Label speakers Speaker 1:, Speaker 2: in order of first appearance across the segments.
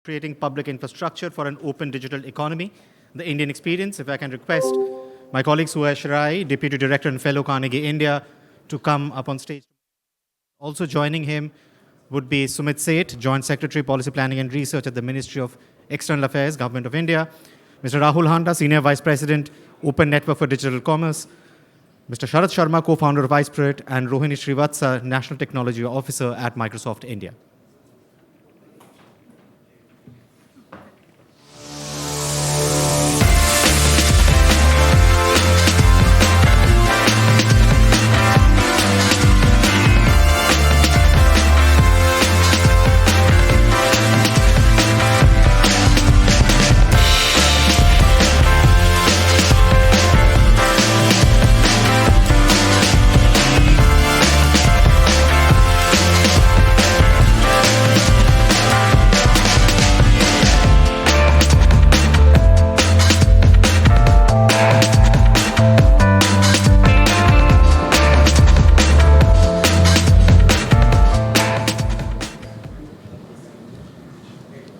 Speaker 1: creating public infrastructure for an open digital economy, the Indian experience. If I can request my colleague Suhash Rai, Deputy Director and Fellow Carnegie India, to come up on stage. Also joining him would be Sumit Seth, Joint Secretary, Policy Planning and Research at the Ministry of External Affairs, Government of India. Mr. Rahul Handa, Senior Vice President, Open Network for Digital Commerce. Mr. Sharat Sharma, Co-founder of iSpirit, and Rohini Srivatsa, National Technology Officer at Microsoft India.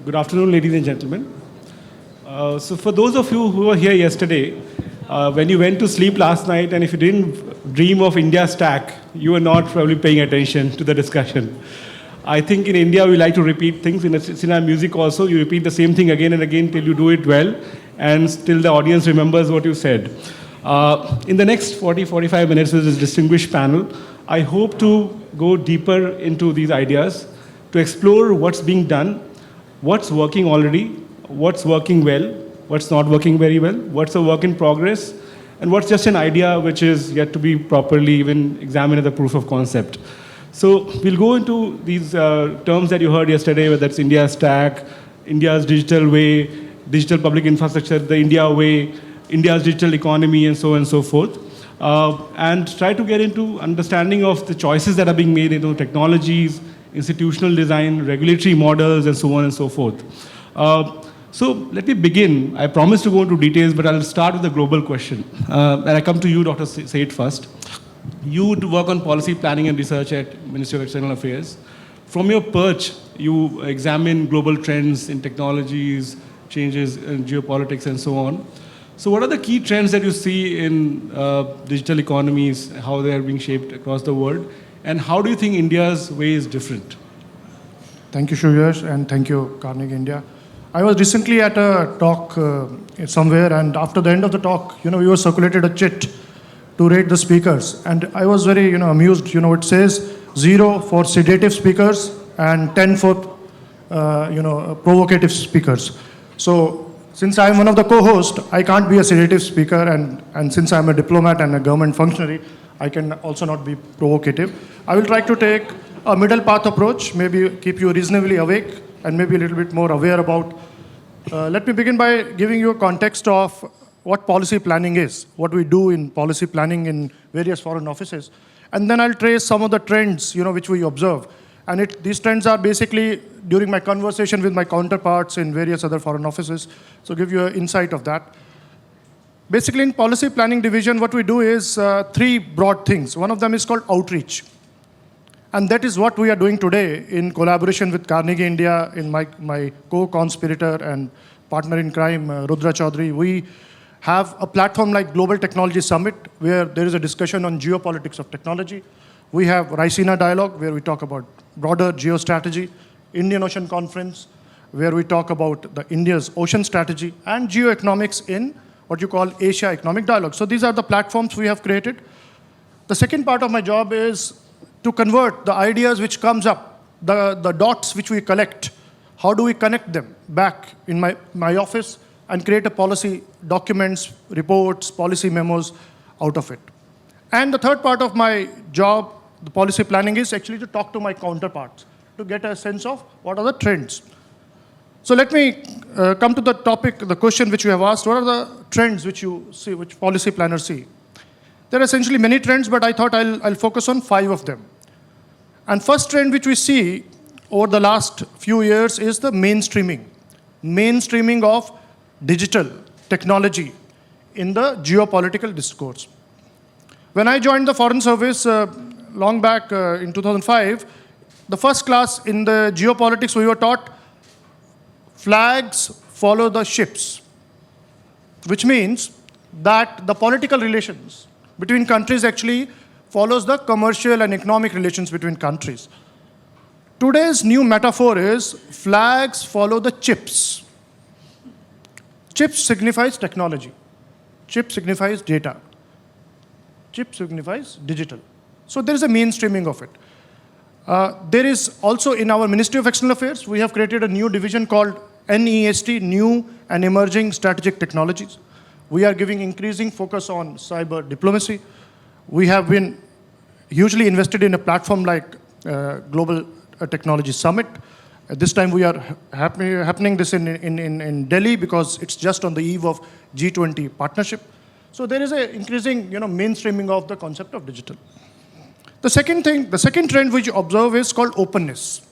Speaker 2: Good afternoon, ladies and gentlemen. So for those of you who were here yesterday, when you went to sleep last night and if you didn't dream of India Stack, you were not probably paying attention to the discussion. I think in India we like to repeat things. In our music also, you repeat the same thing again and again till you do it well and still the audience remembers what you said. In the next 40-45 minutes with this distinguished panel, I hope to go deeper into these ideas, to explore what's being done, what's working already, what's working well, what's not working very well, what's a work in progress, and what's just an idea which is yet to be properly even examined as a proof of concept. So we'll go into these terms that you heard yesterday, whether it's India Stack, India's digital way, digital public infrastructure, the India way, India's digital economy, and so on and so forth. And try to get into understanding of the choices that are being made into technologies, institutional design, regulatory models, and so on and so forth. So let me begin. I promise to go into details, but I'll start with a global question. And I come to you, Dr. Seth, first. You work on policy planning and research at Ministry of External Affairs. From your perch, you examine global trends in technologies, changes in geopolitics, and so on. So what are the key trends that you see in digital economies, how they are being shaped across the world? And how do you think India's way is different?
Speaker 3: Thank you, Shuyash, and thank you, Carnegie India. I was recently at a talk somewhere, and after the end of the talk, we were circulated a chit to rate the speakers. And I was very, amused. It says 0 for sedative speakers and 10 for, provocative speakers. So since I'm one of the co-hosts, I can't be a sedative speaker, and since I'm a diplomat and a government functionary, I can also not be provocative. I will try to take a middle path approach, maybe keep you reasonably awake and maybe a little bit more aware about. Let me begin by giving you a context of what policy planning is, what we do in policy planning in various foreign offices. And then I'll trace some of the trends, which we observe. And these trends are basically during my conversation with my counterparts in various other foreign offices. So give you an insight of that. Basically, in policy planning division, what we do is 3 broad things. One of them is called outreach. And that is what we are doing today in collaboration with Carnegie India, in my co-conspirator and partner in crime, Rudra Chaudhary. We have a platform like Global Technology Summit, where there is a discussion on geopolitics of technology. We have Raisina Dialogue, where we talk about broader geostrategy, Indian Ocean Conference, where we talk about the India's ocean strategy, and geoeconomics in what you call Asia Economic Dialogue. So these are the platforms we have created. The second part of my job is to convert the ideas which comes up, the dots which we collect. How do we connect them back in my office and create a policy documents, reports, policy memos out of it. And the third part of my job, the policy planning, is actually to talk to my counterparts to get a sense of what are the trends. So let me come to the topic, the question which you have asked. What are the trends which you see, which policy planners see? There are essentially many trends, but I thought I'll focus on 5 of them. And first trend which we see over the last few years is the mainstreaming of digital technology in the geopolitical discourse. When I joined the Foreign Service long back in 2005, the first class in the geopolitics we were taught flags follow the ships, which means that the political relations between countries actually follows the commercial and economic relations between countries. Today's new metaphor is flags follow the chips. Chips signifies technology. Chip signifies data. Chip signifies digital. So there is a mainstreaming of it. There is also in our Ministry of External Affairs, we have created a new division called NEST, New and Emerging Strategic Technologies. We are giving increasing focus on cyber diplomacy. We have been hugely invested in a platform like Global Technology Summit. This time we are happening this in Delhi because it's just on the eve of G20 partnership. So there is an increasing mainstreaming of the concept of digital. The second trend which you observe is called openness.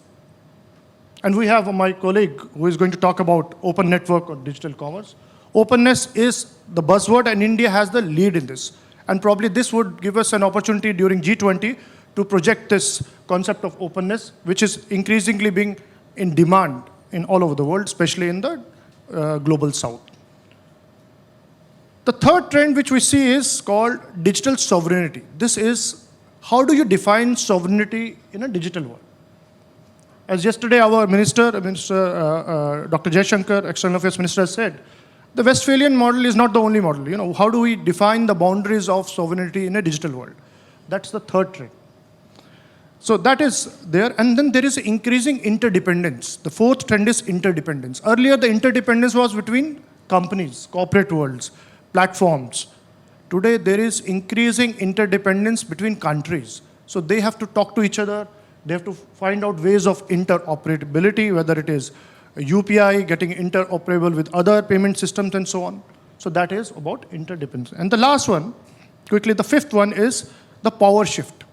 Speaker 3: And we have my colleague who is going to talk about open network or digital commerce. Openness is the buzzword and India has the lead in this. And probably this would give us an opportunity during G20 to project this concept of openness, which is increasingly being in demand in all over the world, especially in the global south. The third trend which we see is called digital sovereignty. This is how do you define sovereignty in a digital world? As yesterday our Dr. Jaishankar, External Affairs Minister, said, the Westphalian model is not the only model. How do we define the boundaries of sovereignty in a digital world? That's the third trend. So that is there, and then there is increasing interdependence. The fourth trend is interdependence. Earlier, the interdependence was between companies, corporate worlds, platforms. Today, there is increasing interdependence between countries. So they have to talk to each other. They have to find out ways of interoperability, whether it is UPI getting interoperable with other payment systems and so on. So that is about interdependence. And the last one, quickly, the fifth one is the power shift.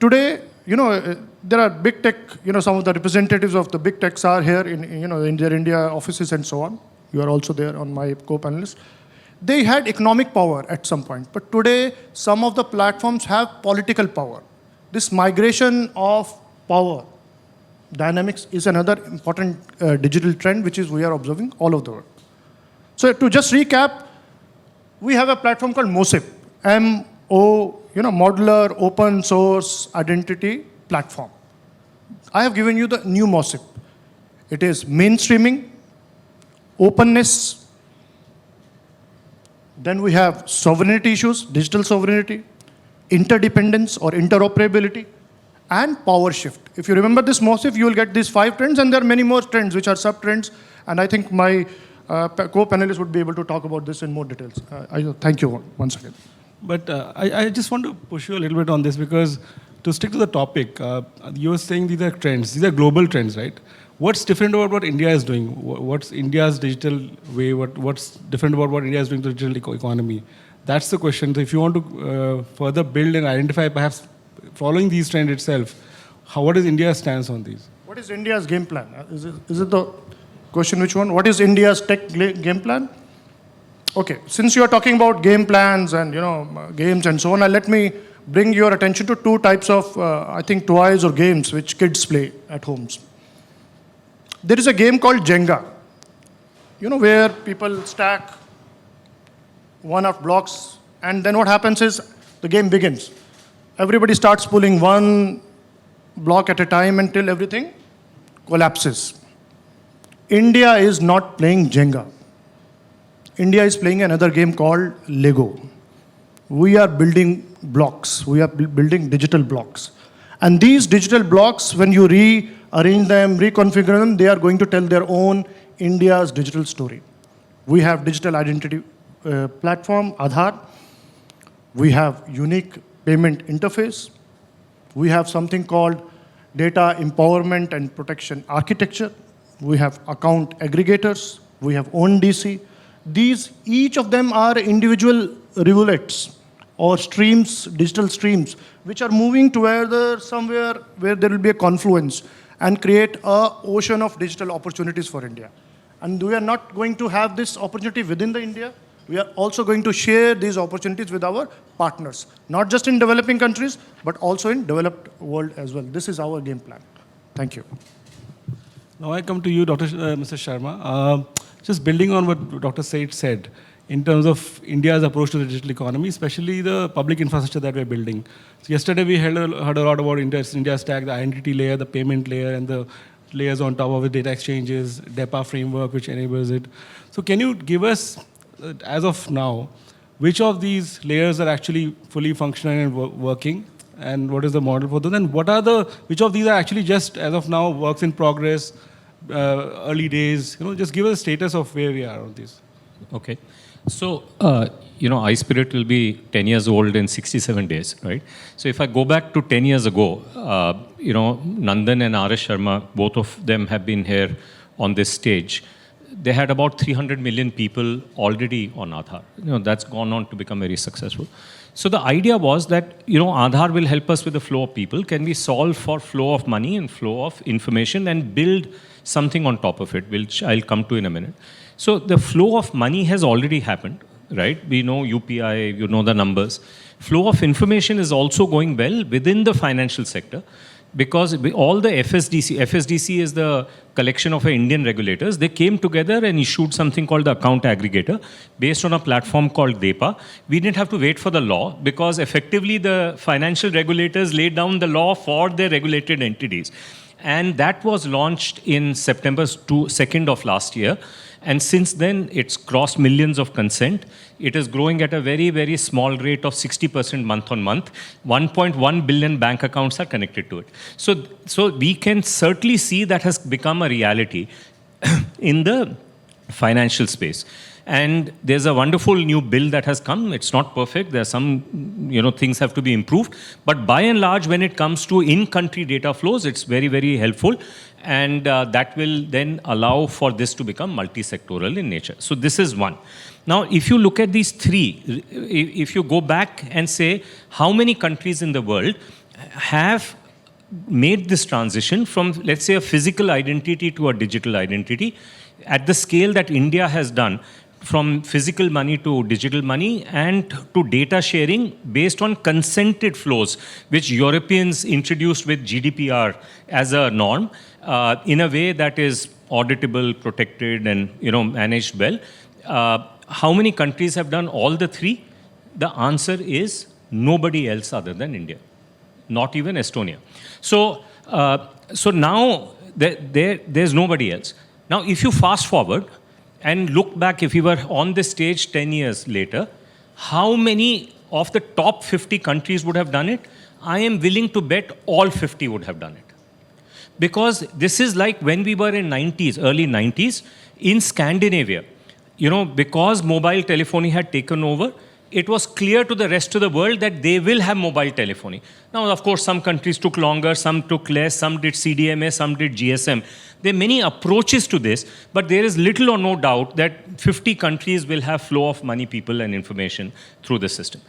Speaker 3: Today, there are big tech, some of the representatives of the big techs are here in their India offices and so on. You are also there on my co-panelists. They had economic power at some point, but today some of the platforms have political power. This migration of power dynamics is another important digital trend which we are observing all over the world. So to just recap, we have a platform called MOSIP, Modular Open Source Identity Platform. I have given you the new MOSIP. It is mainstreaming, openness, then we have sovereignty issues, digital sovereignty, interdependence or interoperability, and power shift. If you remember this MOSIP, you will get these 5 trends, and there are many more trends which are sub-trends, and I think my co-panelists would be able to talk about this in more details. I thank you once again.
Speaker 2: But I just want to push you a little bit on this because to stick to the topic, you were saying these are trends, these are global trends, right? What's different about what India is doing? What's India's digital way? What's different about what India is doing to the digital economy? That's the question. So if you want to further build and identify, perhaps following these trends itself, what is India's stance on these?
Speaker 3: What is India's game plan? Is it the question which one? What is India's tech game plan? Okay, since you are talking about game plans and games and so on, let me bring your attention to 2 types of, I think, toys or games which kids play at homes. There is a game called Jenga, where people stack one-off blocks, and then what happens is the game begins. Everybody starts pulling one block at a time until everything collapses. India is not playing Jenga. India is playing another game called Lego. We are building blocks. We are building digital blocks. And these digital blocks, when you rearrange them, reconfigure them, they are going to tell their own India's digital story. We have digital identity platform, Aadhaar. We have unique payment interface. We have something called data empowerment and protection architecture. We have account aggregators. We have ONDC. Each of them are individual rivulets or streams, digital streams, which are moving together somewhere where there will be a confluence and create an ocean of digital opportunities for India. And we are not going to have this opportunity within the India. We are also going to share these opportunities with our partners, not just in developing countries, but also in developed world as well. This is our game plan. Thank you.
Speaker 2: Now I come to you, Mr. Sharma. Just building on what Dr. Said said, in terms of India's approach to the digital economy, especially the public infrastructure that we're building. So yesterday we heard a lot about India stack, the identity layer, the payment layer, and the layers on top of it, data exchanges, DEPA framework, which enables it. So can you give us, as of now, which of these layers are actually fully functional and working? And what is the model for those? And which of these are actually just, as of now, works in progress, early days? Just give us a status of where we are on this.
Speaker 4: Okay. So, iSpirit will be 10 years old in 67 days, right? So if I go back to 10 years ago, Nandan and R.S. Sharma, both of them have been here on this stage. They had about 300 million people already on Aadhaar. That's gone on to become very successful. So the idea was that, Aadhaar will help us with the flow of people. Can we solve for flow of money and flow of information and build something on top of it, which I'll come to in a minute. So the flow of money has already happened, right? We know UPI, you know the numbers. Flow of information is also going well within the financial sector. Because all the FSDC is the collection of Indian regulators, they came together and issued something called the account aggregator based on a platform called DEPA. We didn't have to wait for the law because effectively the financial regulators laid down the law for their regulated entities. And that was launched in September 2nd of last year. And since then, it's crossed millions of consent. It is growing at a very, very small rate of 60% month on month. 1.1 billion bank accounts are connected to it. So we can certainly see that has become a reality in the financial space. And there's a wonderful new bill that has come. It's not perfect. There are some, things have to be improved. But by and large, when it comes to in-country data flows, it's very, very helpful. And that will then allow for this to become multi-sectoral in nature. So this is one. Now, if you look at these three, if you go back and say how many countries in the world have made this transition from, let's say, a physical identity to a digital identity at the scale that India has done, from physical money to digital money and to data sharing based on consented flows, which Europeans introduced with GDPR as a norm in a way that is auditable, protected, and managed well. How many countries have done all the three? The answer is nobody else other than India, not even Estonia. So now there's nobody else. Now, if you fast forward and look back, if we were on this stage 10 years later, how many of the top 50 countries would have done it? I am willing to bet all 50 would have done it. Because this is like when we were in early 90s, in Scandinavia, because mobile telephony had taken over, it was clear to the rest of the world that they will have mobile telephony. Now, of course, some countries took longer, some took less, some did CDMA, some did GSM. There are many approaches to this, but there is little or no doubt that 50 countries will have flow of money, people, and information through the system.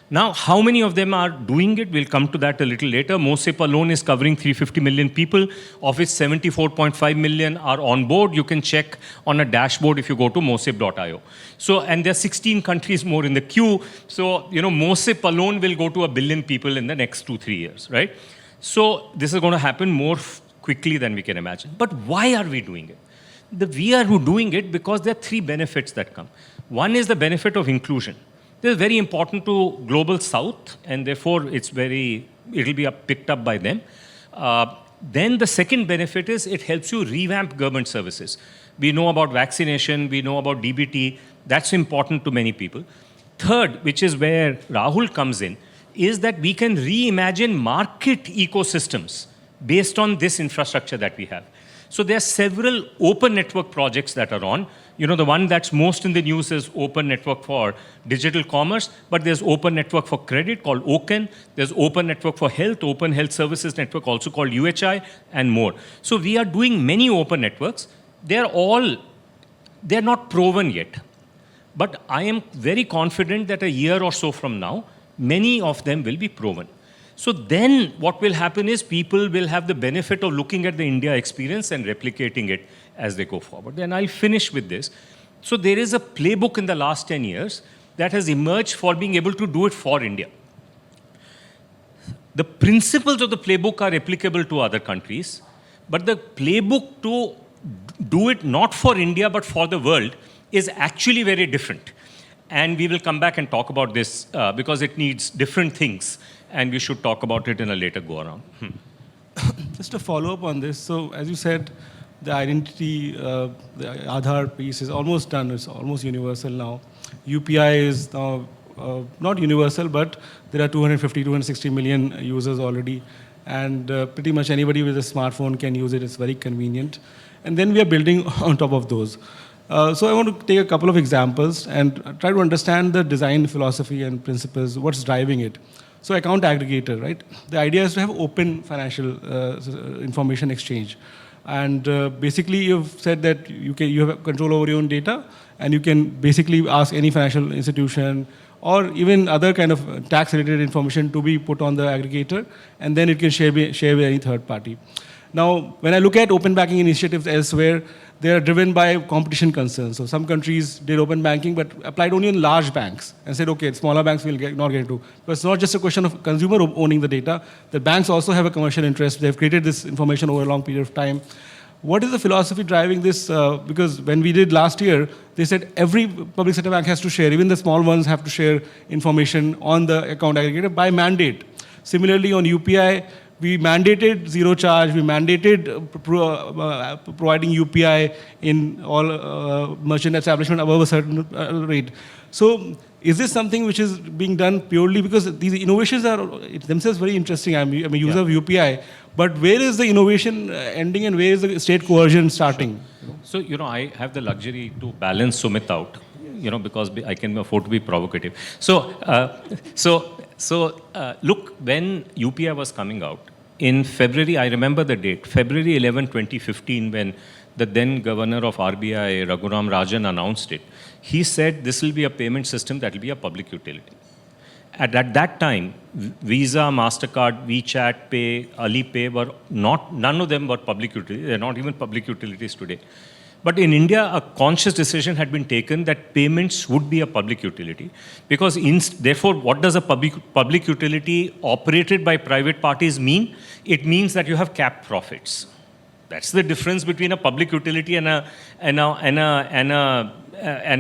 Speaker 4: Now, how many of them are doing it? We'll come to that a little later. MOSEP alone is covering 350 million people, of which 74.5 million are on board. You can check on a dashboard if you go to mosep.io. So, and there are 16 countries more in the queue. So, MOSEP alone will go to 1 billion people in the next 2-3 years, right? So, this is going to happen more quickly than we can imagine. But why are we doing it? We are doing it because there are 3 benefits that come. One is the benefit of inclusion. This is very important to Global South, and therefore it'll be picked up by them. Then the second benefit is it helps you revamp government services. We know about vaccination, we know about DBT, that's important to many people. Third, which is where Rahul comes in, is that we can reimagine market ecosystems based on this infrastructure that we have. So there are several open network projects that are on. The one that's most in the news is Open Network for Digital Commerce, but there's Open Network for Credit called OCEN. There's Open Network for Health, Open Health Services Network also called UHI, and more. So we are doing many open networks. They're not proven yet. But I am very confident that a year or so from now, many of them will be proven. So then what will happen is people will have the benefit of looking at the India experience and replicating it as they go forward. And I'll finish with this. So there is a playbook in the last 10 years that has emerged for being able to do it for India. The principles of the playbook are applicable to other countries, but the playbook to do it not for India but for the world is actually very different. And we will come back and talk about this because it needs different things, and we should talk about it in a later go around.
Speaker 2: Just to follow up on this, so as you said, the identity, the Aadhaar piece is almost done. It's almost universal now. UPI is now not universal, but there are 250, 260 million users already. And pretty much anybody with a smartphone can use it. It's very convenient. And then we are building on top of those. So I want to take a couple of examples and try to understand the design philosophy and principles, what's driving it. So account aggregator, right? The idea is to have open financial information exchange. And basically you've said that you have control over your own data, and you can basically ask any financial institution or even other kind of tax-related information to be put on the aggregator, and then it can share with any third party. Now, when I look at open banking initiatives elsewhere, they are driven by competition concerns. So some countries did open banking, but applied only in large banks and said, okay, smaller banks will not get into. But it's not just a question of consumer owning the data. The banks also have a commercial interest. They've created this information over a long period of time. What is the philosophy driving this? Because when we did last year, they said every public sector bank has to share, even the small ones have to share information on the account aggregator by mandate. Similarly, on UPI, we mandated zero charge, we mandated providing UPI in all merchant establishment above a certain rate. So is this something which is being done purely because these innovations are themselves very interesting? I'm a user of UPI, but where is the innovation ending and where is the state coercion starting?
Speaker 4: So, I have the luxury to balance Sumit out, because I can afford to be provocative. So, look, when UPI was coming out, in February, I remember the date, February 11, 2015, when the then governor of RBI, Raghuram Rajan, announced it. He said this will be a payment system that will be a public utility. At that time, Visa, MasterCard, WeChat Pay, Alipay were none of them were public utilities. They're not even public utilities today. But in India, a conscious decision had been taken that payments would be a public utility. Because therefore, what does a public utility operated by private parties mean? It means that you have capped profits. That's the difference between a public utility and a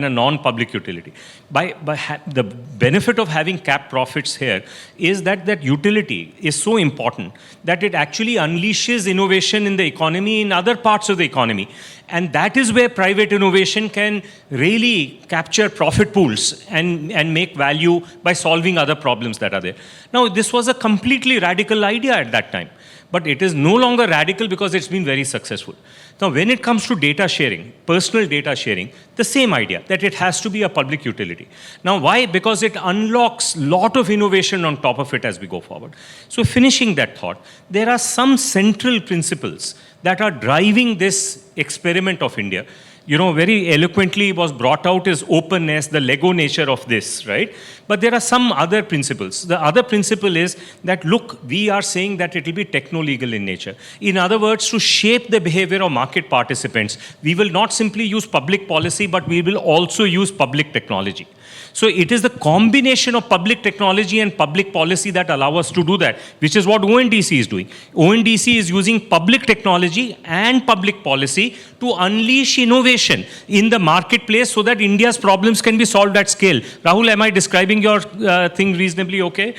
Speaker 4: non-public utility. The benefit of having capped profits here is that utility is so important that it actually unleashes innovation in the economy, in other parts of the economy. And that is where private innovation can really capture profit pools and make value by solving other problems that are there. Now, this was a completely radical idea at that time. But it is no longer radical because it's been very successful. Now, when it comes to data sharing, personal data sharing, the same idea, that it has to be a public utility. Now, why? Because it unlocks a lot of innovation on top of it as we go forward. So, finishing that thought, there are some central principles that are driving this experiment of India. Very eloquently was brought out is openness, the Lego nature of this, right? But there are some other principles. The other principle is that, look, we are saying that it will be techno-legal in nature. In other words, to shape the behavior of market participants, we will not simply use public policy, but we will also use public technology. So it is the combination of public technology and public policy that allow us to do that, which is what ONDC is doing. ONDC is using public technology and public policy to unleash innovation in the marketplace so that India's problems can be solved at scale. Rahul, am I describing your thing reasonably okay?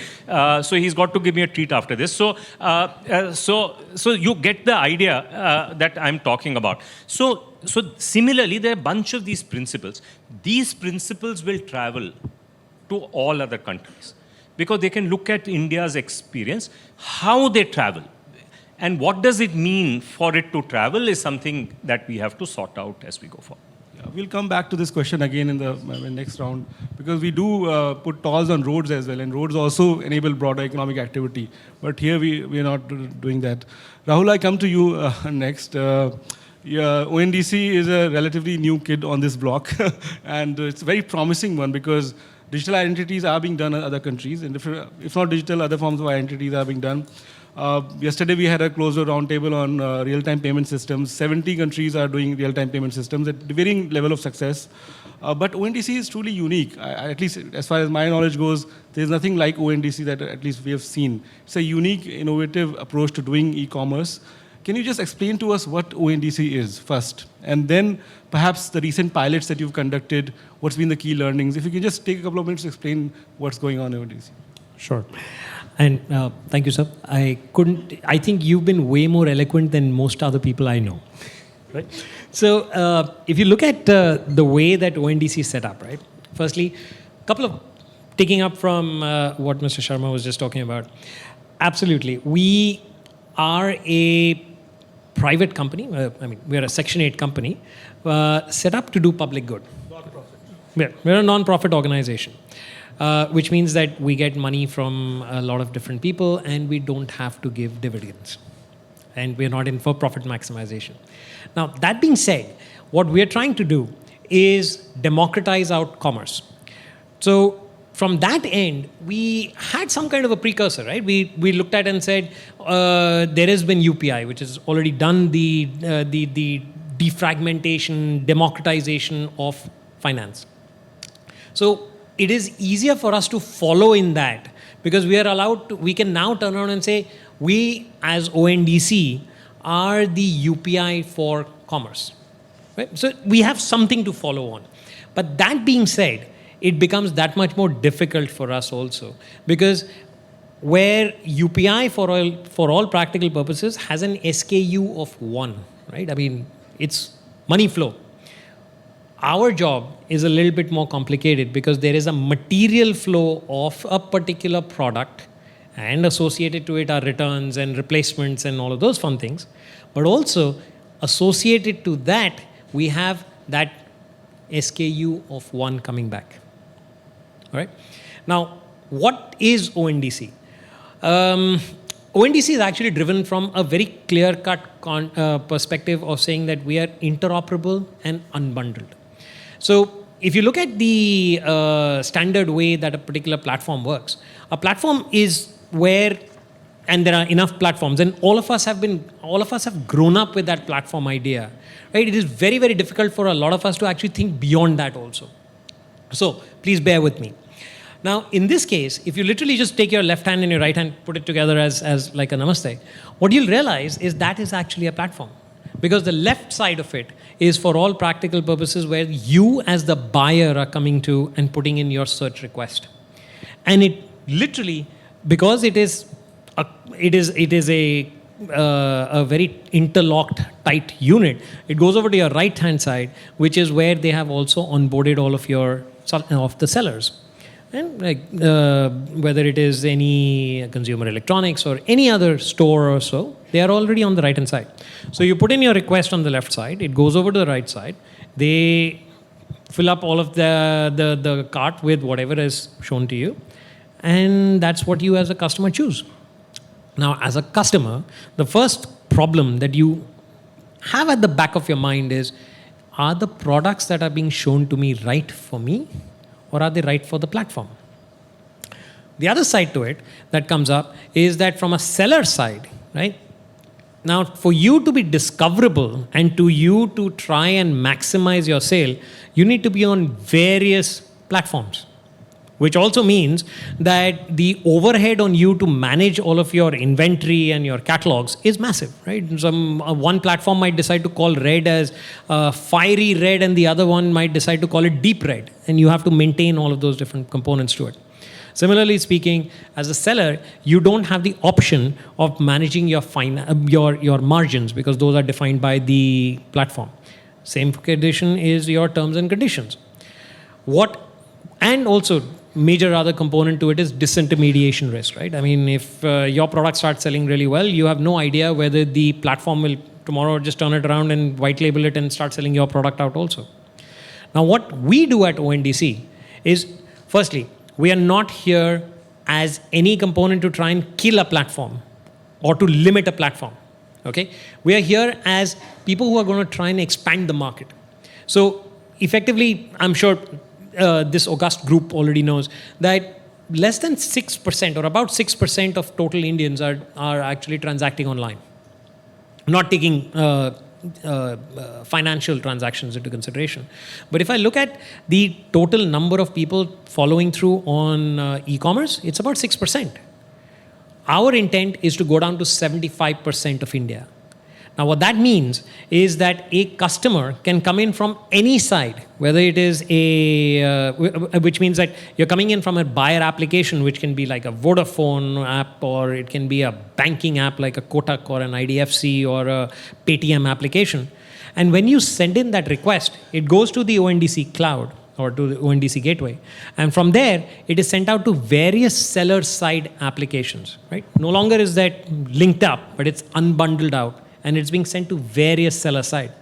Speaker 4: So he's got to give me a treat after this. So you get the idea that I'm talking about. So similarly, there are a bunch of these principles. These principles will travel to all other countries because they can look at India's experience, how they travel. And what does it mean for it to travel is something that we have to sort out as we go forward.
Speaker 2: Yeah, we'll come back to this question again in the next round because we do put tolls on roads as well, and roads also enable broader economic activity. But here we are not doing that. Rahul, I come to you next. ONDC is a relatively new kid on this block, and it's a very promising one because digital identities are being done in other countries, and if not digital, other forms of identities are being done. Yesterday we had a closer roundtable on real-time payment systems. 70 countries are doing real-time payment systems at varying level of success. But ONDC is truly unique. At least as far as my knowledge goes, there's nothing like ONDC that at least we have seen. It's a unique, innovative approach to doing e-commerce. Can you just explain to us what ONDC is first? And then perhaps the recent pilots that you've conducted, what's been the key learnings? If you can just take a couple of minutes to explain what's going on in ONDC.
Speaker 5: Sure. And thank you, sir. I think you've been way more eloquent than most other people I know. Right? So if you look at the way that ONDC is set up, right? Firstly, taking up from what Mr. Sharma was just talking about. Absolutely. We are a private company. We are a Section 8 company set up to do public good. Non-profit. We're a non-profit organization, which means that we get money from a lot of different people and we don't have to give dividends. And we're not in for profit maximization. Now, that being said, what we're trying to do is democratize out commerce. So from that end, we had some kind of a precursor, right? We looked at and said, there has been UPI, which has already done the defragmentation, democratization of finance. So it is easier for us to follow in that because we can now turn around and say, we as ONDC are the UPI for commerce. Right? So we have something to follow on. But that being said, it becomes that much more difficult for us also because where UPI for all practical purposes has an SKU of 1, right? I mean, it's money flow. Our job is a little bit more complicated because there is a material flow of a particular product and associated to it are returns and replacements and all of those fun things. But also associated to that, we have that SKU of 1 coming back. All right. Now, what is ONDC? ONDC is actually driven from a very clear-cut perspective of saying that we are interoperable and unbundled. So if you look at the standard way that a particular platform works, a platform is where, and there are enough platforms, and all of us have grown up with that platform idea, right? It is very, very difficult for a lot of us to actually think beyond that also. So please bear with me. Now, in this case, if you literally just take your left hand and your right hand, put it together as like a namaste, what you'll realize is that is actually a platform. Because the left side of it is for all practical purposes where you as the buyer are coming to and putting in your search request. And it literally, because it is a very interlocked, tight unit, it goes over to your right hand side, which is where they have also onboarded all of the sellers. And whether it is any consumer electronics or any other store or so, they are already on the right hand side. So you put in your request on the left side, it goes over to the right side, they fill up all of the cart with whatever is shown to you, and that's what you as a customer choose. Now, as a customer, the first problem that you have at the back of your mind is, are the products that are being shown to me right for me? Or are they right for the platform? The other side to it that comes up is that from a seller side, right? Now, for you to be discoverable and to you to try and maximize your sale, you need to be on various platforms, which also means that the overhead on you to manage all of your inventory and your catalogs is massive, right? One platform might decide to call red as fiery red and the other one might decide to call it deep red, and you have to maintain all of those different components to it. Similarly speaking, as a seller, you don't have the option of managing your margins because those are defined by the platform. Same condition is your terms and conditions. And also, major other component to it is disintermediation risk, right? I mean, if your product starts selling really well, you have no idea whether the platform will tomorrow just turn it around and white label it and start selling your product out also. Now, what we do at ONDC is, firstly, we are not here as any component to try and kill a platform or to limit a platform, okay? We are here as people who are going to try and expand the market. So, effectively, I'm sure this august group already knows that less than 6% or about 6% of total Indians are actually transacting online, not taking financial transactions into consideration. But if I look at the total number of people following through on e-commerce, it's about 6%. Our intent is to go down to 75% of India. Now, what that means is that a customer can come in from any side, whether it is which means that you're coming in from a buyer application, which can be like a Vodafone app, or it can be a banking app like a Kotak or an IDFC or a Paytm application. And when you send in that request, it goes to the ONDC cloud or to the ONDC gateway. And from there, it is sent out to various seller-side applications, right? No longer is that linked up, but it's unbundled out, and it's being sent to various seller-side.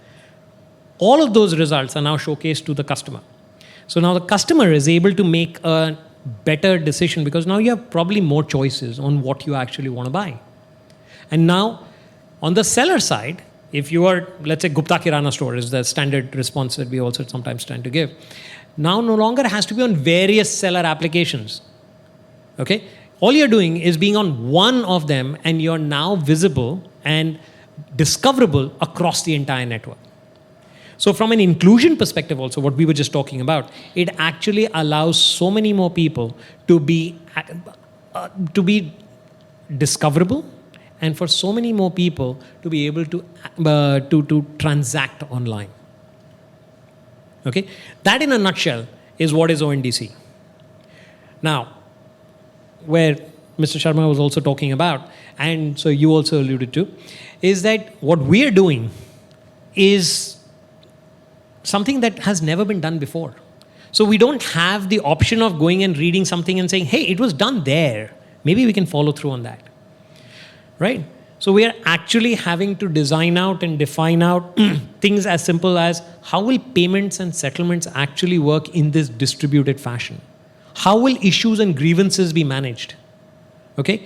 Speaker 5: All of those results are now showcased to the customer. So now the customer is able to make a better decision, because now you have probably more choices on what you actually want to buy. And now, on the seller side, if you are, let's say, Gupta Kirana store is the standard response that we also sometimes tend to give. Now no longer has to be on various seller applications. Okay? All you're doing is being on one of them, and you're now visible and discoverable across the entire network. So from an inclusion perspective also, what we were just talking about, it actually allows so many more people to be discoverable, and for so many more people to be able to transact online. Okay? That in a nutshell is what is ONDC. Now, where Mr. Sharma was also talking about, and so you also alluded to, is that what we are doing is something that has never been done before. So we don't have the option of going and reading something and saying, hey, it was done there. Maybe we can follow through on that. Right? So we are actually having to design out and define out things as simple as how will payments and settlements actually work in this distributed fashion? How will issues and grievances be managed? Okay?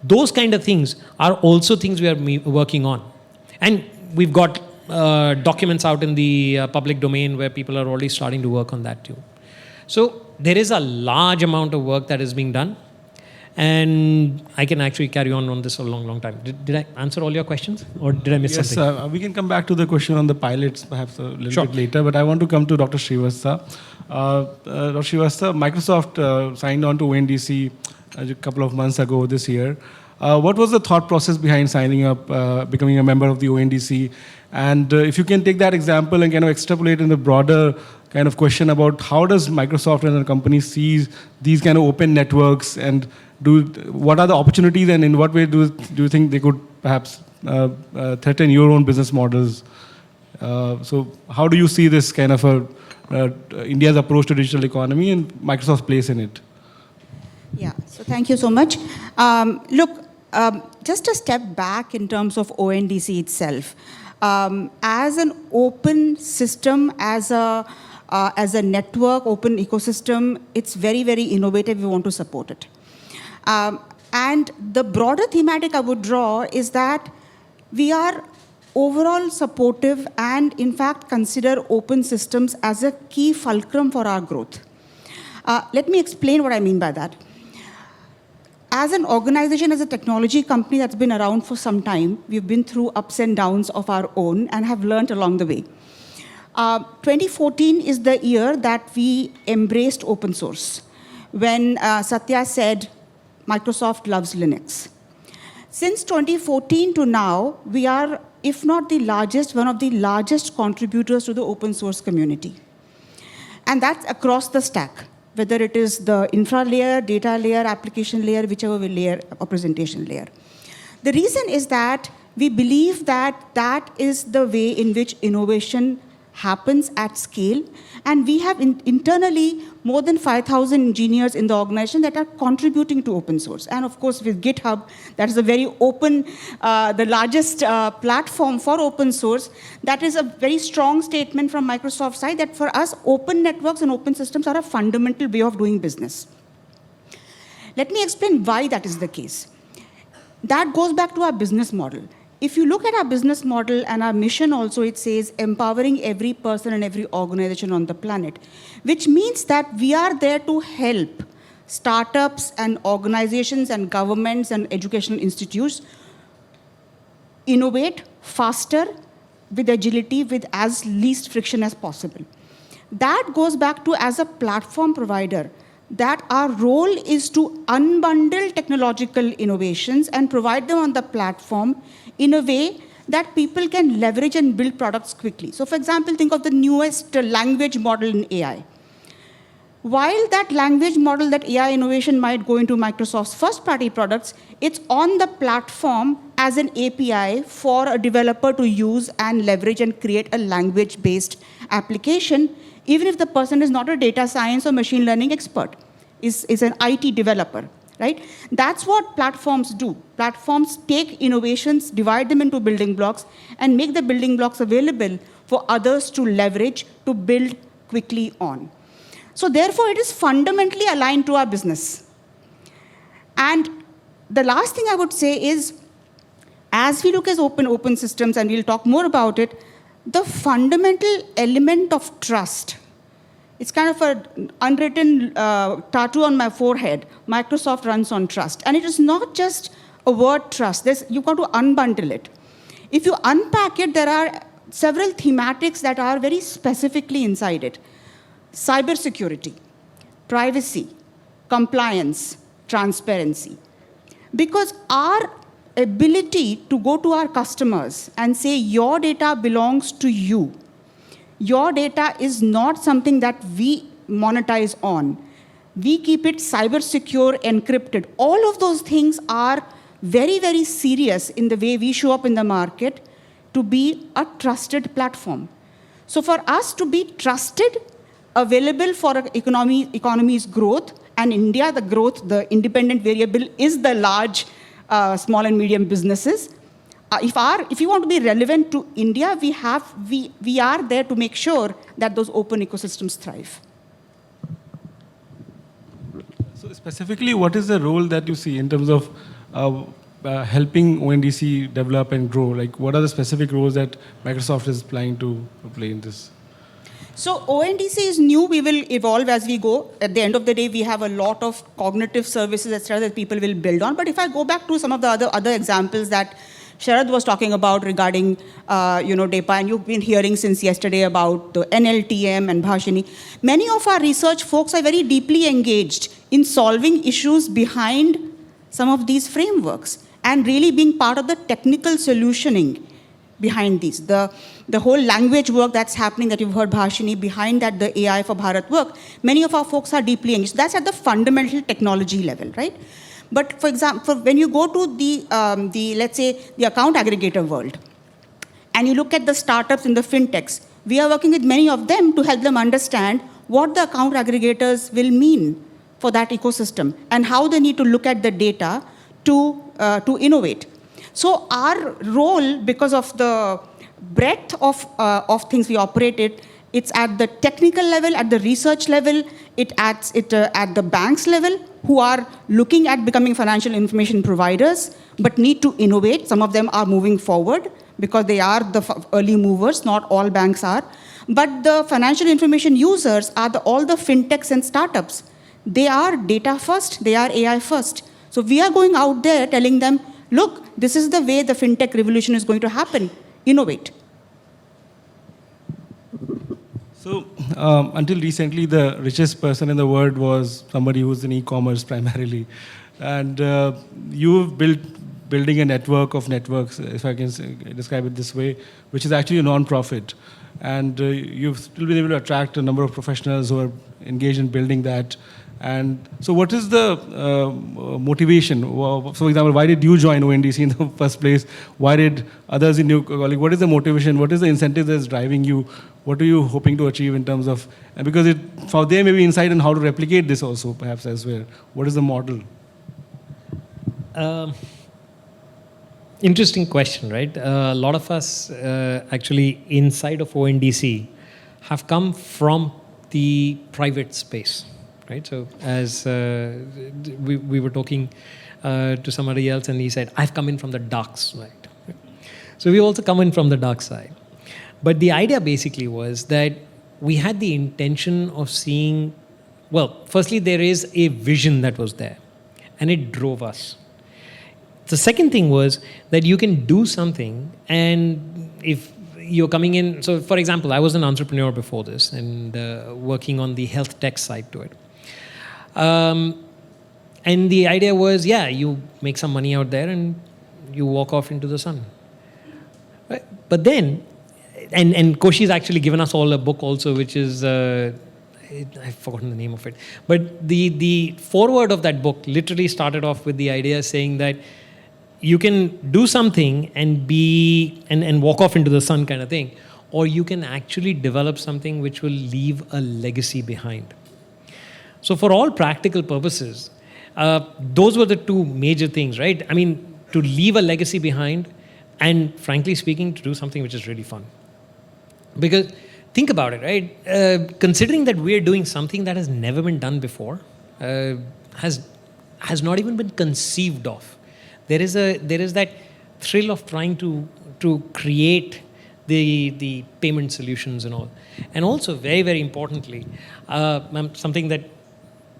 Speaker 5: Those kind of things are also things we are working on. And we've got documents out in the public domain where people are already starting to work on that too. So there is a large amount of work that is being done. And I can actually carry on this a long, long time. Did I answer all your questions, or did I miss something?
Speaker 2: Yes, we can come back to the question on the pilots perhaps a little bit later, but I want to come to Dr. Srivastava. Dr. Srivastava, Microsoft signed on to ONDC a couple of months ago this year. What was the thought process behind signing up, becoming a member of the ONDC? And if you can take that example and kind of extrapolate in the broader kind of question about how does Microsoft as a company see these kind of open networks, and what are the opportunities, and in what way do you think they could perhaps threaten your own business models? So how do you see this kind of India's approach to digital economy and Microsoft's place in it?
Speaker 6: Yeah, so thank you so much. Look, just a step back in terms of ONDC itself. As an open system, as a network, open ecosystem, it's very, very innovative. We want to support it. And the broader thematic I would draw is that we are overall supportive and, in fact, consider open systems as a key fulcrum for our growth. Let me explain what I mean by that. As an organization, as a technology company that's been around for some time, we've been through ups and downs of our own and have learned along the way. 2014 is the year that we embraced open source, when Satya said, Microsoft loves Linux. Since 2014 to now, we are, if not the largest, one of the largest contributors to the open source community. And that's across the stack, whether it is the infra layer, data layer, application layer, whichever layer or presentation layer. The reason is that we believe that that is the way in which innovation happens at scale. And we have internally more than 5,000 engineers in the organization that are contributing to open source. And of course, with GitHub, that is a very open, the largest platform for open source. That is a very strong statement from Microsoft's side that for us, open networks and open systems are a fundamental way of doing business. Let me explain why that is the case. That goes back to our business model. If you look at our business model and our mission also, it says empowering every person and every organization on the planet, which means that we are there to help startups and organizations and governments and educational institutes innovate faster, with agility, with as least friction as possible. That goes back to, as a platform provider, that our role is to unbundle technological innovations and provide them on the platform in a way that people can leverage and build products quickly. So for example, think of the newest language model in AI. While that language model, that AI innovation might go into Microsoft's first-party products, it's on the platform as an API for a developer to use and leverage and create a language-based application, even if the person is not a data science or machine learning expert, is an IT developer, right? That's what platforms do. Platforms take innovations, divide them into building blocks, and make the building blocks available for others to leverage, to build quickly on. So therefore, it is fundamentally aligned to our business. And the last thing I would say is, as we look at open systems, and we'll talk more about it, the fundamental element of trust, it's kind of an unwritten tattoo on my forehead. Microsoft runs on trust. And it is not just a word trust. You've got to unbundle it. If you unpack it, there are several thematics that are very specifically inside it. Cybersecurity, privacy, compliance, transparency. Because our ability to go to our customers and say, your data belongs to you. Your data is not something that we monetize on. We keep it cyber secure, encrypted. All of those things are very, very serious in the way we show up in the market to be a trusted platform. So for us to be trusted, available for economy's growth, and India, the growth, the independent variable is the large small and medium businesses. If you want to be relevant to India, we are there to make sure that those open ecosystems thrive.
Speaker 2: So specifically, what is the role that you see in terms of helping ONDC develop and grow? Like, what are the specific roles that Microsoft is planning to play in this?
Speaker 6: So ONDC is new. We will evolve as we go. At the end of the day, we have a lot of cognitive services, etc., that people will build on. But if I go back to some of the other examples that Sharad was talking about regarding DEPA, and you've been hearing since yesterday about the NLTM and Bhashini, many of our research folks are very deeply engaged in solving issues behind some of these frameworks and really being part of the technical solutioning behind these. The whole language work that's happening that you've heard Bhashini, behind that the AI for Bharat work, many of our folks are deeply engaged. That's at the fundamental technology level, right? But for example, when you go to the let's say, the account aggregator world, and you look at the startups in the fintechs, we are working with many of them to help them understand what the account aggregators will mean for that ecosystem and how they need to look at the data to innovate. So our role, because of the breadth of things we operate, it's at the technical level, at the research level, at the banks level, who are looking at becoming financial information providers, but need to innovate. Some of them are moving forward because they are the early movers, not all banks are. But the financial information users are all the fintechs and startups. They are data first, they are AI first. So we are going out there telling them, look, this is the way the fintech revolution is going to happen. Innovate.
Speaker 2: So until recently, the richest person in the world was somebody who's in e-commerce primarily. And you've building a network of networks, if I can describe it this way, which is actually a non-profit. And you've still been able to attract a number of professionals who are engaged in building that. And so what is the motivation? So for example, why did you join ONDC in the first place? Why did others in your colleague? What is the motivation? What is the incentive that's driving you? What are you hoping to achieve in terms of, and because for there may be insight on how to replicate this also perhaps elsewhere. What is the model?
Speaker 5: Interesting question, right? A lot of us actually inside of ONDC have come from the private space. Right, so as we were talking to somebody else, and he said, "I've come in from the dark side." So we also come in from the dark side. But the idea basically was that we had the intention of seeing. Well, firstly, there is a vision that was there, and it drove us. The second thing was that you can do something, and if you're coming in. So, for example, I was an entrepreneur before this, and working on the health tech side to it. And the idea was, yeah, you make some money out there and you walk off into the sun. Right? But then, and Koshi's actually given us all a book also, which is, I've forgotten the name of it. But the foreword of that book literally started off with the idea saying that you can do something and walk off into the sun kind of thing, or you can actually develop something which will leave a legacy behind. So for all practical purposes, those were the two major things, right? I mean, to leave a legacy behind, and frankly speaking, to do something which is really fun. Because think about it, right? Considering that we're doing something that has never been done before, has not even been conceived of. There is that thrill of trying to create the payment solutions and all. And also, very, very importantly, something that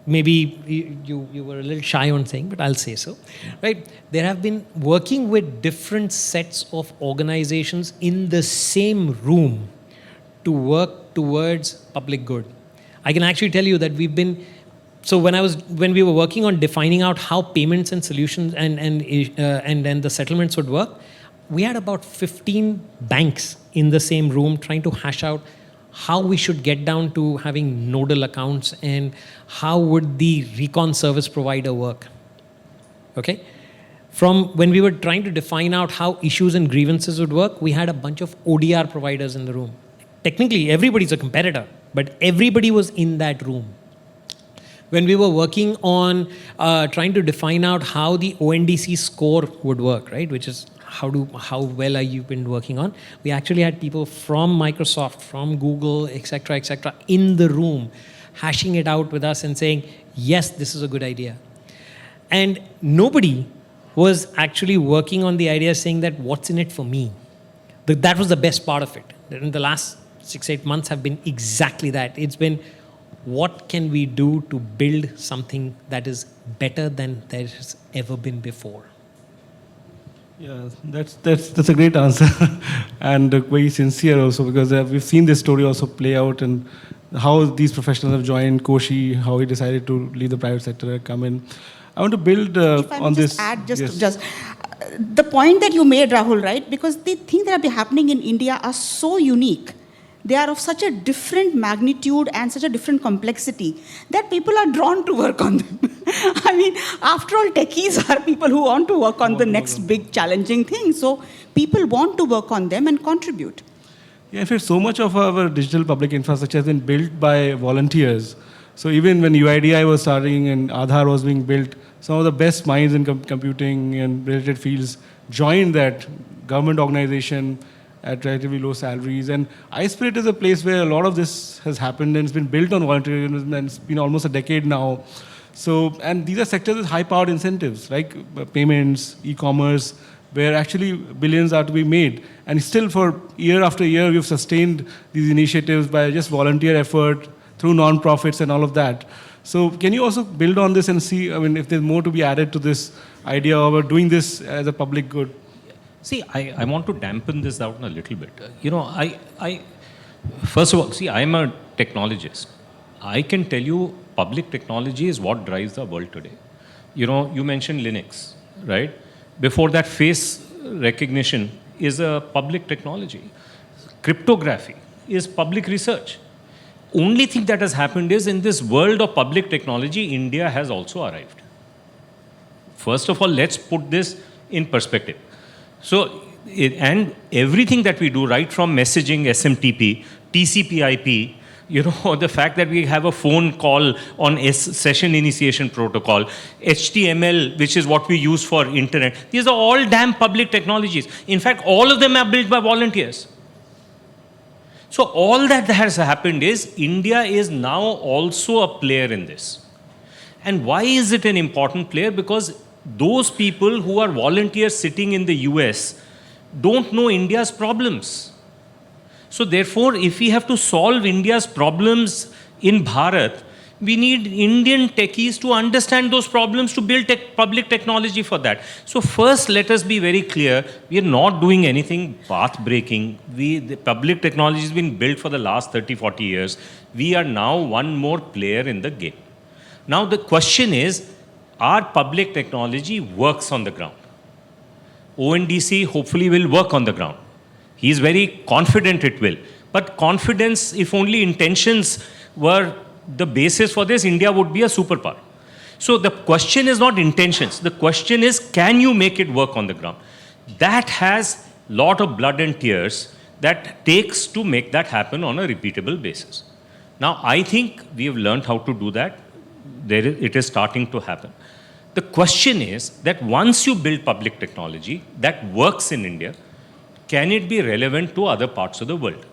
Speaker 5: maybe you were a little shy on saying, but I'll say so, right? There have been working with different sets of organizations in the same room to work towards public good. I can actually tell you that we've been, so when we were working on defining out how payments and solutions and the settlements would work, we had about 15 banks in the same room trying to hash out how we should get down to having nodal accounts and how would the recon service provider work. Okay? From when we were trying to define out how issues and grievances would work, we had a bunch of ODR providers in the room. Technically, everybody's a competitor, but everybody was in that room. When we were working on trying to define out how the ONDC score would work, right, which is how well are you been working on, we actually had people from Microsoft, from Google, etc., in the room, hashing it out with us and saying, yes, this is a good idea. And nobody was actually working on the idea saying that what's in it for me. That was the best part of it. In the last 6-8 months have been exactly that. It's been, what can we do to build something that is better than there has ever been before?
Speaker 2: Yeah, that's a great answer, and very sincere also, because we've seen this story also play out, and how these professionals have joined Koshi, how he decided to leave the private sector, come in. I want to build on this.
Speaker 6: Just the point that you made, Rahul, right? Because the things that are happening in India are so unique. They are of such a different magnitude and such a different complexity that people are drawn to work on them. I mean, after all, techies are people who want to work on the next big challenging thing. So people want to work on them and contribute.
Speaker 2: Yeah, in fact, so much of our digital public infrastructure has been built by volunteers. So even when UIDI was starting and Aadhaar was being built, some of the best minds in computing and related fields joined that government organization at relatively low salaries. And iSpirit is a place where a lot of this has happened, and it's been built on volunteerism, and it's been almost a decade now. So, and these are sectors with high-powered incentives, like payments, e-commerce, where actually billions are to be made. And still for year after year, we've sustained these initiatives by just volunteer effort, through non-profits and all of that. So can you also build on this and see, I mean, if there's more to be added to this idea of doing this as a public good?
Speaker 4: See, I want to dampen this down a little bit. You know, first of all, see, I'm a technologist. I can tell you public technology is what drives the world today. You know, you mentioned Linux, right? Before that, face recognition is a public technology. Cryptography is public research. Only thing that has happened is in this world of public technology, India has also arrived. First of all, let's put this in perspective. So, and everything that we do, right from messaging, SMTP, TCP/IP, you know, the fact that we have a phone call on session initiation protocol, HTML, which is what we use for internet, these are all damn public technologies. In fact, all of them are built by volunteers. So all that has happened is India is now also a player in this. And why is it an important player? Because those people who are volunteers sitting in the US don't know India's problems. So therefore, if we have to solve India's problems in Bharat, we need Indian techies to understand those problems to build public technology for that. So first, let us be very clear, we are not doing anything path-breaking. The public technology has been built for the last 30, 40 years. We are now one more player in the game. Now the question is, our public technology works on the ground. ONDC hopefully will work on the ground. He's very confident it will. But confidence, if only intentions were the basis for this, India would be a superpower. So the question is not intentions. The question is, can you make it work on the ground? That has a lot of blood and tears that takes to make that happen on a repeatable basis. Now, I think we have learned how to do that. It is starting to happen. The question is that once you build public technology that works in India, can it be relevant to other parts of the world?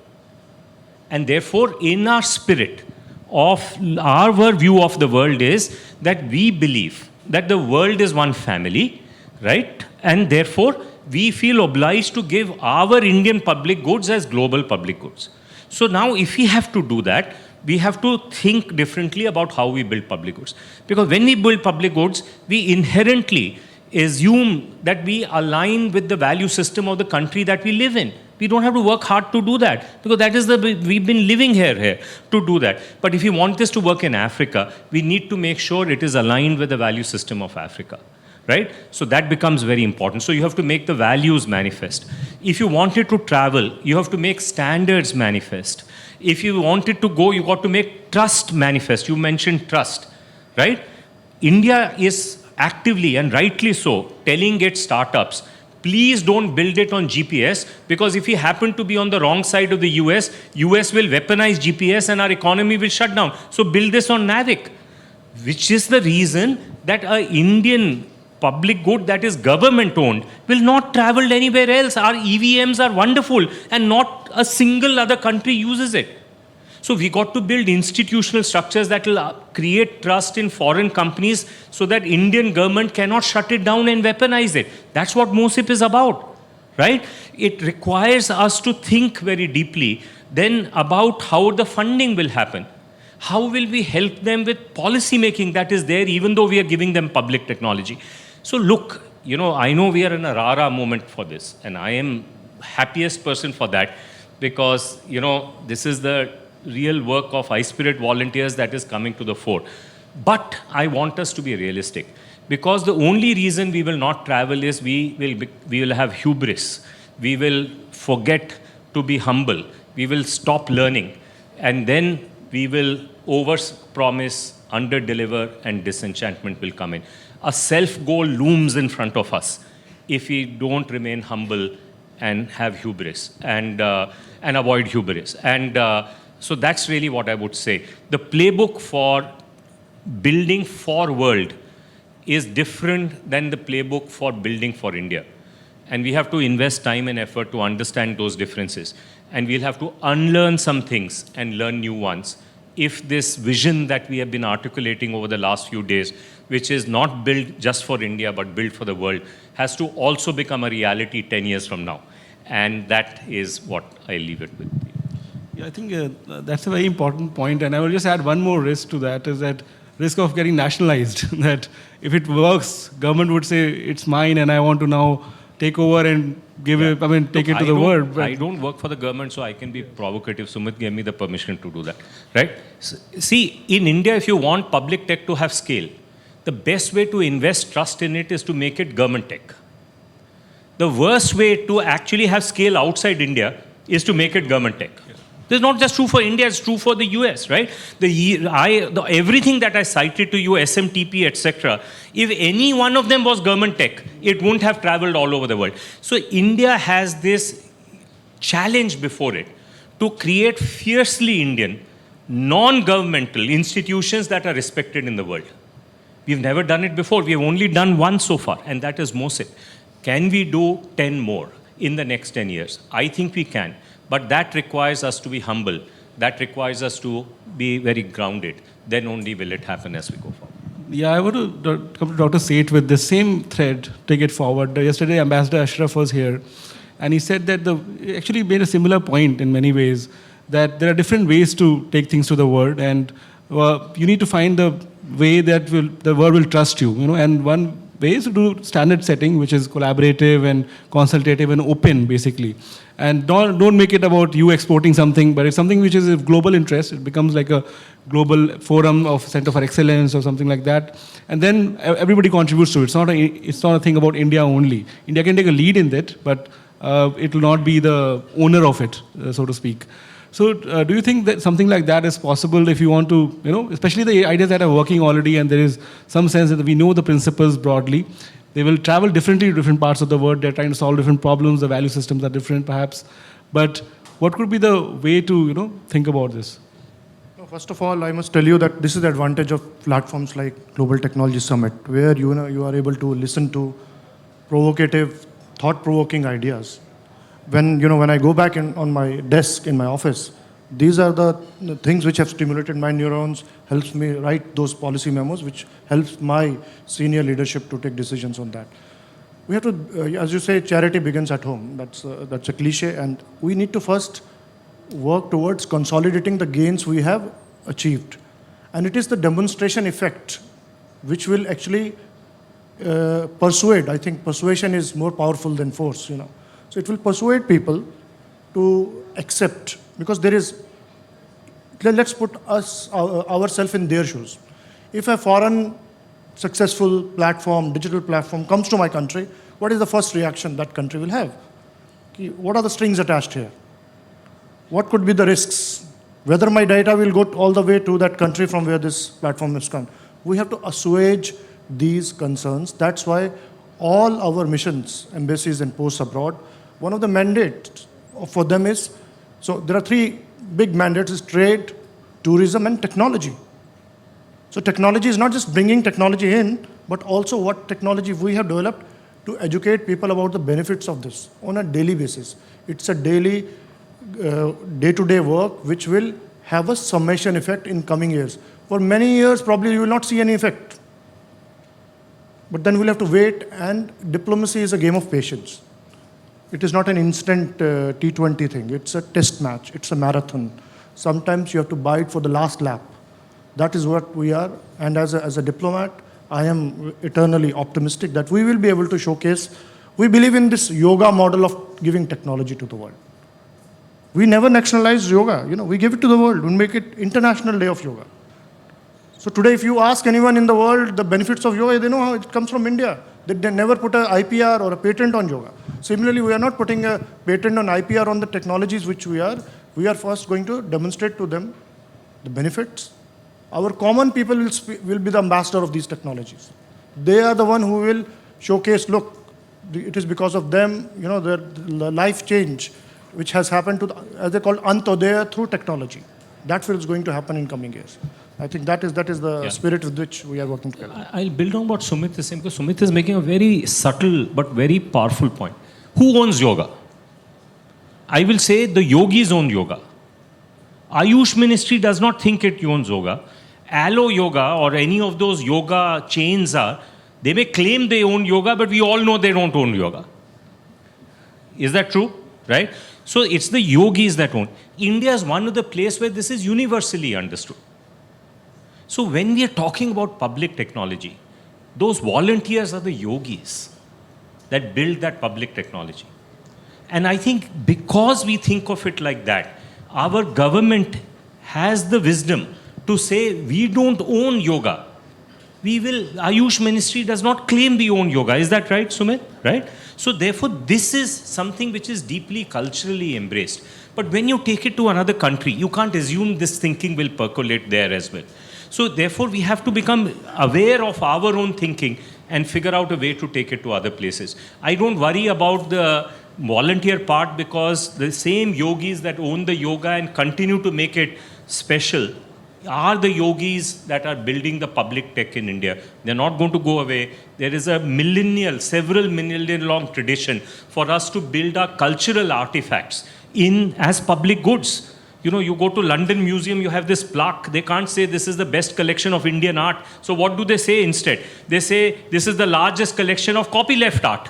Speaker 4: And therefore, in our spirit of our view of the world is that we believe that the world is one family, right? And therefore, we feel obliged to give our Indian public goods as global public goods. So now, if we have to do that, we have to think differently about how we build public goods. Because when we build public goods, we inherently assume that we align with the value system of the country that we live in. We don't have to work hard to do that, because that is we've been living here to do that. But if you want this to work in Africa, we need to make sure it is aligned with the value system of Africa, right? So that becomes very important. So you have to make the values manifest. If you wanted to travel, you have to make standards manifest. If you wanted to go, you got to make trust manifest. You mentioned trust, right? India is actively and rightly so telling its startups, please don't build it on GPS, because if we happen to be on the wrong side of the US will weaponize GPS and our economy will shut down. So build this on Navic, which is the reason that an Indian public good that is government owned will not travel anywhere else. Our EVMs are wonderful and not a single other country uses it. So we got to build institutional structures that will create trust in foreign companies so that Indian government cannot shut it down and weaponize it. That's what MOSIP is about, right? It requires us to think very deeply then about how the funding will happen. How will we help them with policy making that is there, even though we are giving them public technology? So look, I know we are in a rara moment for this, and I am happiest person for that, because, this is the real work of iSpirit volunteers that is coming to the fore. But I want us to be realistic, because the only reason we will not travel is we will have hubris. We will forget to be humble. We will stop learning. And then we will over-promise, under-deliver, and disenchantment will come in. A self-goal looms in front of us if we don't remain humble and have hubris and avoid hubris. So that's really what I would say. The playbook for building for world is different than the playbook for building for India. And we have to invest time and effort to understand those differences. And we'll have to unlearn some things and learn new ones if this vision that we have been articulating over the last few days, which is not built just for India but built for the world, has to also become a reality 10 years from now. And that is what I leave it with.
Speaker 2: Yeah, I think that's a very important point, and I will just add one more risk to that, is that risk of getting nationalized, that if it works, government would say, it's mine and I want to now take over and give it, take it to the world. But
Speaker 4: I don't work for the government, so I can be provocative. Sumit gave me the permission to do that, right? See, in India, if you want public tech to have scale, the best way to invest trust in it is to make it government tech. The worst way to actually have scale outside India is to make it government tech. This is not just true for India, it's true for the US, right? Everything that I cited to you, SMTP, etc., if any one of them was government tech, it wouldn't have traveled all over the world. So India has this challenge before it to create fiercely Indian, non-governmental institutions that are respected in the world. We've never done it before. We have only done one so far, and that is MOSIP. Can we do 10 more in the next 10 years? I think we can. But that requires us to be humble. That requires us to be very grounded. Then only will it happen as we go forward.
Speaker 2: Yeah, I want to come to Dr. Seth with the same thread, take it forward. Yesterday, Ambassador Ashraf was here, and he said that he actually made a similar point in many ways, that there are different ways to take things to the world, and you need to find the way that the world will trust you. And one way is to do standard setting, which is collaborative and consultative and open, basically. And don't make it about you exporting something, but it's something which is of global interest. It becomes like a global forum of Center for Excellence or something like that. And then everybody contributes to it. It's not a thing about India only. India can take a lead in that, but it will not be the owner of it, so to speak. So do you think that something like that is possible if you want to, especially the ideas that are working already and there is some sense that we know the principles broadly, they will travel differently to different parts of the world, they're trying to solve different problems, the value systems are different perhaps, but what could be the way to, think about this?
Speaker 3: First of all, I must tell you that this is the advantage of platforms like Global Technology Summit, where you are able to listen to provocative, thought-provoking ideas. When I go back on my desk in my office, these are the things which have stimulated my neurons, helps me write those policy memos, which helps my senior leadership to take decisions on that. We have to, as you say, charity begins at home. That's a cliche, and we need to first work towards consolidating the gains we have achieved. And it is the demonstration effect which will actually persuade. I think persuasion is more powerful than force, So it will persuade people to accept, because let's put ourselves in their shoes. If a foreign successful platform, digital platform comes to my country, what is the first reaction that country will have? What are the strings attached here? What could be the risks? Whether my data will go all the way to that country from where this platform is come. We have to assuage these concerns. That's why all our missions, embassies and posts abroad, one of the mandates for them is, so there are three big mandates, is trade, tourism and technology. So technology is not just bringing technology in, but also what technology we have developed to educate people about the benefits of this on a daily basis. It's a daily day-to-day work which will have a summation effect in coming years. For many years, probably you will not see any effect. But then we'll have to wait, and diplomacy is a game of patience. It is not an instant T20 thing. It's a test match. It's a marathon. Sometimes you have to bite for the last lap. That is what we are. And as a diplomat, I am eternally optimistic that we will be able to showcase. We believe in this yoga model of giving technology to the world. We never nationalized yoga. We give it to the world. We make it International Day of Yoga. So today, if you ask anyone in the world the benefits of yoga, they know how it comes from India. They never put an IPR or a patent on yoga. Similarly, we are not putting a patent on IPR on the technologies which we are. We are first going to demonstrate to them the benefits. Our common people will be the ambassador of these technologies. They are the one who will showcase, look, it is because of them, the life change which has happened to, as they call Antodaya, through technology. That's what is going to happen in coming years. I think that is the spirit with which we are working together.
Speaker 4: I'll build on what Sumit is saying, because Sumit is making a very subtle but very powerful point. Who owns yoga? I will say the yogis own yoga. Ayush Ministry does not think it owns yoga. Allo Yoga or any of those yoga chains they may claim they own yoga, but we all know they don't own yoga. Is that true? Right? So it's the yogis that own. India is one of the places where this is universally understood. So when we are talking about public technology, those volunteers are the yogis that build that public technology. And I think because we think of it like that, our government has the wisdom to say we don't own yoga. Ayush Ministry does not claim we own yoga. Is that right, Sumit? Right? So therefore, this is something which is deeply culturally embraced. But when you take it to another country, you can't assume this thinking will percolate there as well. So therefore, we have to become aware of our own thinking and figure out a way to take it to other places. I don't worry about the volunteer part, because the same yogis that own the yoga and continue to make it special are the yogis that are building the public tech in India. They're not going to go away. There is a several millennial long tradition for us to build our cultural artifacts as public goods. You go to London Museum, you have this plaque. They can't say this is the best collection of Indian art. So what do they say instead? They say this is the largest collection of copyleft art.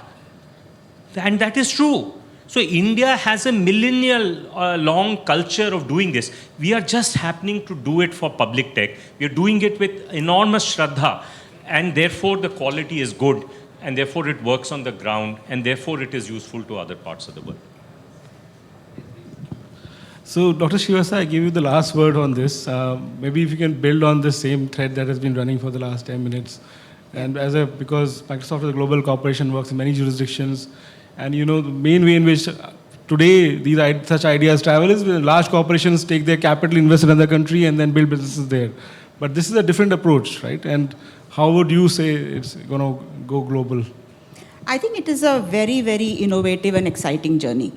Speaker 4: And that is true. So India has a millennial long culture of doing this. We are just happening to do it for public tech. We are doing it with enormous shraddha, and therefore the quality is good, and therefore it works on the ground, and therefore it is useful to other parts of the world.
Speaker 2: So, Dr. Srivastava, I give you the last word on this. Maybe if you can build on the same thread that has been running for the last 10 minutes. And because Microsoft as a global corporation works in many jurisdictions, And the main way in which today such ideas travel is when large corporations take their capital, invest in another country, and then build businesses there. But this is a different approach, right? And how would you say it's going to go global?
Speaker 6: I think it is a very, very innovative and exciting journey.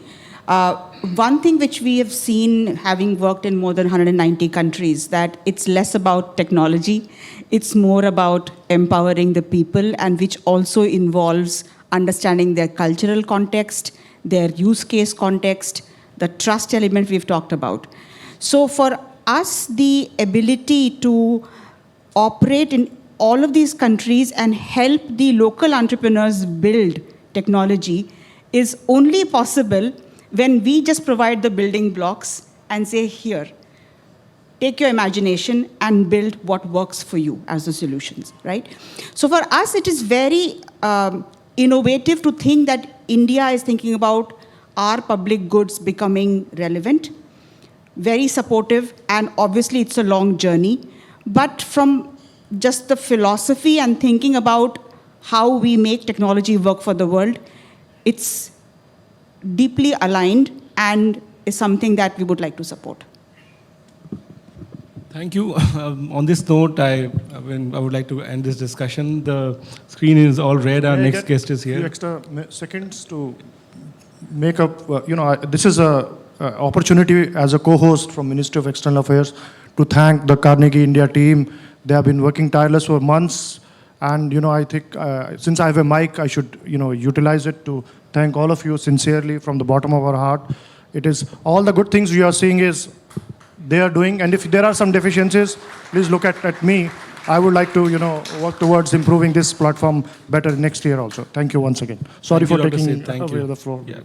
Speaker 6: One thing which we have seen, having worked in more than 190 countries, that it's less about technology, it's more about empowering the people, and which also involves understanding their cultural context, their use case context, the trust element we've talked about. So for us, the ability to operate in all of these countries and help the local entrepreneurs build technology is only possible when we just provide the building blocks and say, here, take your imagination and build what works for you as the solutions, right? So for us, it is very innovative to think that India is thinking about our public goods becoming relevant, very supportive, and obviously it's a long journey. But from just the philosophy and thinking about how we make technology work for the world, it's deeply aligned and is something that we would like to support.
Speaker 2: Thank you. On this note, I would like to end this discussion. The screen is all red. Our next guest is here.
Speaker 3: Few extra seconds to make up. This is a opportunity as a co-host from Ministry of External Affairs to thank the Carnegie India team. They have been working tireless for months, and I think since I have a mic, I should utilize it to thank all of you sincerely from the bottom of our heart. It is all the good things you are seeing is they are doing, and if there are some deficiencies, please look at me. I would like to work towards improving this platform better next year also. Thank you once again. Sorry for taking away the floor.
Speaker 2: Yeah.